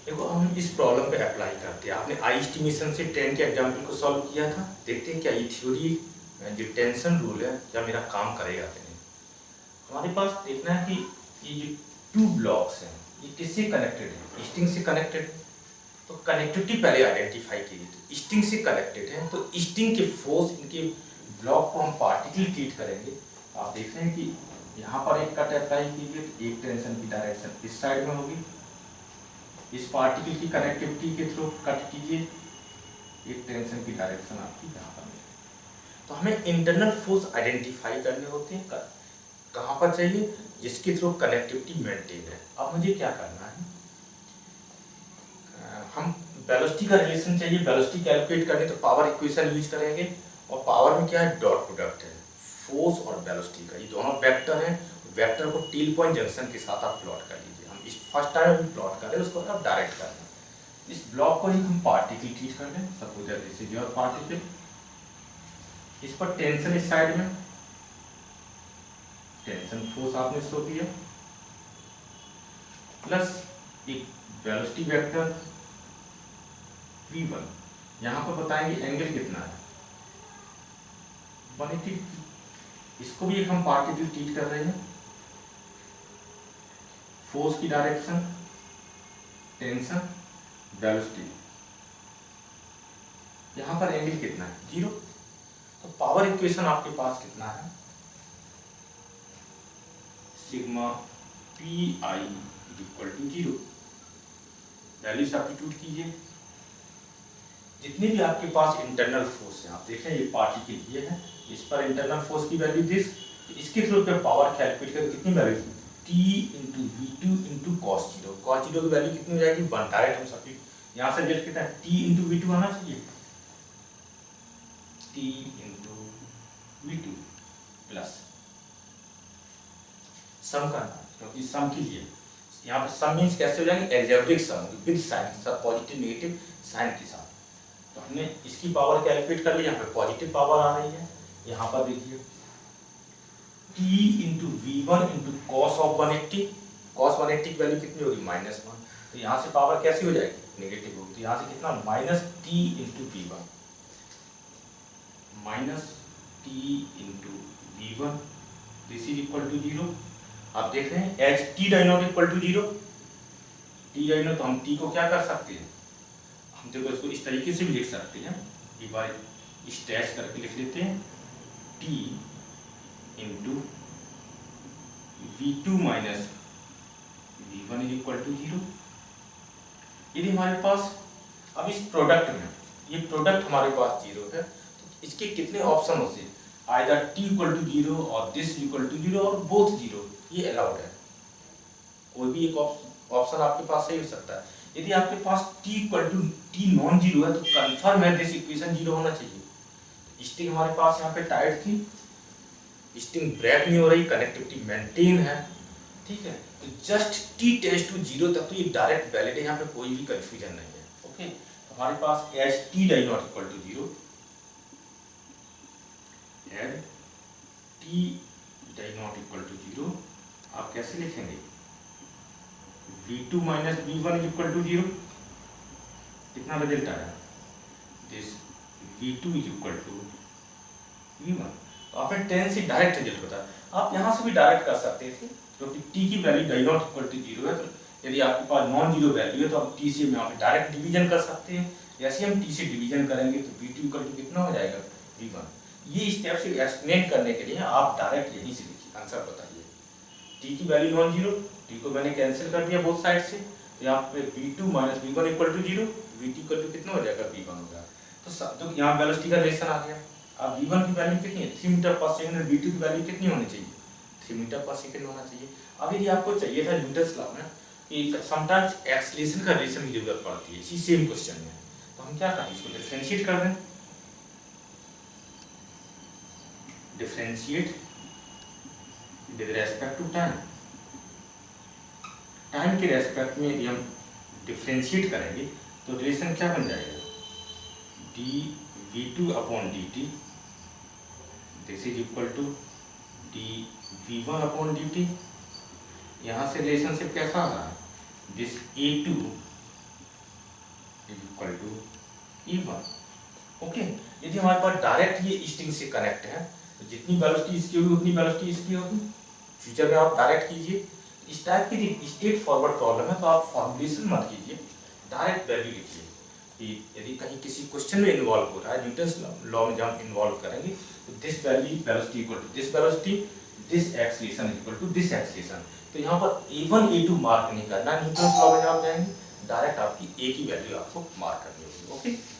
देखो हम इस प्रॉब्लम पे अप्लाई करते हैं। आपने आई एस्टिमेशन से 10 के एग्जाम्पल को सॉल्व किया था। देखते हैं क्या ये थ्योरी जो टेंशन रूल है क्या मेरा काम करेगा कि नहीं। हमारे पास देखना है कि ये जो टू ब्लॉक्स हैं ये किससे कनेक्टेड है, स्ट्रिंग से कनेक्टेड। तो कनेक्टिविटी पहले आइडेंटिफाई कीजिए। तो स्ट्रिंग से कनेक्टेड है तो स्ट्रिंग के फोर्स इनके ब्लॉक को हम पार्टिकल ट्रीट करेंगे। आप देख रहे हैं कि यहाँ पर एक कट अप्लाई कीजिए तो एक टेंशन की डायरेक्शन इस साइड में होगी, इस पार्टिकल की कनेक्टिविटी के थ्रू कट कीजिए, एक टेंशन की डायरेक्शन आपकी यहाँ पर मिलेगी। तो हमें इंटरनल फोर्स आइडेंटिफाई करने होते हैं। कहाँ पर चाहिए, जिसके थ्रू कनेक्टिविटी मेंटेन है। अब मुझे क्या करना है, हम वेलोसिटी का रिलेशन चाहिए। वेलोसिटी कैलकुलेट करनी तो पावर इक्वेशन यूज करेंगे। और पावर में क्या है, डॉट प्रोडक्ट है फोर्स और वेलोसिटी का। ये दोनों वेक्टर हैं। वेक्टर को टील पॉइंट जंक्शन के साथ आप प्लॉट कर लीजिए। हम इस फर्स्ट टाइम अभी प्लॉट कर रहे हैं, उसको आप डायरेक्ट कर लें। इस ब्लॉक को ही हम पार्टिकल ट्रीट कर लें। Suppose that this is your particle. इस पर टेंशन इस साइड में, टेंशन फोर्स आपने शो किया, प्लस एक वेलोसिटी वेक्टर v1। यहां पर बताएंगे एंगल कितना है, 180। इसको भी एक हम पार्टिकल ट्रीट कर रहे हैं। फोर्स की डायरेक्शन, टेंशन, वेलोसिटी, यहां पर एंगल कितना है, 0। तो पावर इक्वेशन आपके पास कितना है, sigma p i equal to 0। Value substitute कीजिए। जितने भी आपके पास इंटरनल फोर्स है, आप देखें ये पार्टिकल ये है, इस पर इंटरनल फोर्स की वैल्यू दिस, इसके थ्रू पे पावर कैलकुलेट करें कितनी value, T into v two into cos zero. Cos zero की वैल्यू कितनी हो जाएगी, 1। डायरेक्ट हम सब यहाँ से रिजल्ट कितना है, T इंटू वी टू आना चाहिए, T into v two plus sum करना, क्योंकि सम कीजिए यहाँ पर सम मीन्स कैसे हो जाएगी, एल्जेब्रिक सम विद साइन, सब पॉजिटिव नेगेटिव साइन के साथ। तो हमने इसकी पावर कैलकुलेट कर ली, यहाँ पे पॉजिटिव पावर आ रही है। यहाँ पर देखिए T into v one into cos of 180। Cos 180 की वैल्यू कितनी होगी, -1। तो यहाँ से पावर कैसी हो जाएगी, नेगेटिव होगी। तो यहाँ से कितना, minus T into v one, minus T into v one, this is equal to 0। आप देख रहे हैं H T die not equal to 0। T die not, तो हम टी को क्या कर सकते हैं, हम देखो इसको इस तरीके से भी लिख सकते हैं। एक बार स्टैच करके लिख लेते हैं, T into v two minus v one is equal to 0। यदि हमारे पास अब इस प्रोडक्ट में ये प्रोडक्ट हमारे पास 0 है, तो इसके कितने ऑप्शन होते हैं, आइदर टी इक्वल टू 0 और दिस इक्वल टू 0 और बोथ 0, ये अलाउड है। कोई भी एक ऑप्शन आपके पास सही हो सकता है। यदि आपके पास t equal to T non zero है तो कंफर्म है दिस इक्वेशन 0 होना चाहिए। स्ट्रिंग हमारे पास यहाँ पे टाइट थी, स्ट्रिंग ब्रेक नहीं हो रही, कनेक्टिविटी मेंटेन है, ठीक है। तो जस्ट t टेंड्स टू 0 तक तो ये डायरेक्ट वैलिड है, यहाँ पे कोई भी कंफ्यूजन नहीं है। ओके, तो हमारे पास as t die not equal to 0, as t die not equal to 0 आप कैसे लिखेंगे, v2 minus v1 equal to 0। कितना रिजल्ट आया, this v2 is equal to v1। तो आपने 10 से डायरेक्ट रिजल्ट बताया। आप यहाँ से भी डायरेक्ट कर सकते थे, क्योंकि t की value die not equal to 0 है। तो यदि आपके पास नॉन जीरो वैल्यू है तो आप t से यहाँ पे डायरेक्ट डिवीजन कर सकते हैं। जैसे हम t से डिवीजन करेंगे तो v2 इक्वल टू कितना हो जाएगा, v1। ये स्टेप से एक्सप्लेन करने के लिए आप डायरेक्ट यहीं से लिखिए, आंसर बताइए। t की वैल्यू नॉन जीरो, t को मैंने कैंसिल कर दिया बोथ साइड से, तो यहाँ पे v2 minus v1 equal to 0, v2 equal to कितना हो जाएगा, v1 हो जाएगा। तो यहाँ वेलोसिटी का रिलेशन आ गया। अब v1 की वैल्यू कितनी है, 3 मीटर पर सेकंड, और v2 की वैल्यू कितनी होनी चाहिए, 3 मीटर पर सेकंड होना चाहिए। अब यदि आपको चाहिए था न्यूटन्स लॉ में कि समटाइम्स एक्सीलरेशन का रिलेशन की जरूरत पड़ती है इसी सेम क्वेश्चन में, तो हम क्या करें, इसको डिफरेंशिएट कर दें। Differentiate with respect to time, time के रेस्पेक्ट में यदि हम डिफरेंशिएट करेंगे तो रिलेशन क्या बन जाएगा, d v two upon d t, this is equal to d v one upon d t. यहाँ से रिलेशनशिप कैसा आ रहा है, this a two is equal to E1। Okay, यदि हमारे पास डायरेक्ट ये स्ट्रिंग से कनेक्ट है तो जितनी वेलोसिटी इसकी होगी उतनी वेलोसिटी इसकी होगी। फ्यूचर में आप डायरेक्ट कीजिए। इस टाइप की स्ट्रेट फॉरवर्ड प्रॉब्लम है तो आप फॉर्मुलेशन मत कीजिए, डायरेक्ट वैल्यू लिखिए कि यदि कहीं किसी क्वेश्चन में इन्वॉल्व हो रहा है, न्यूटन्स लॉ में जब हम इन्वॉल्व करेंगे तो this value velocity equal to this velocity, this acceleration equal to this acceleration. तो यहाँ पर A1 A2 मार्क नहीं करना, न्यूटन्स लॉ में जब आप जाएंगे डायरेक्ट आपकी एक ही वैल्यू आपको मार्क करनी होगी। ओके।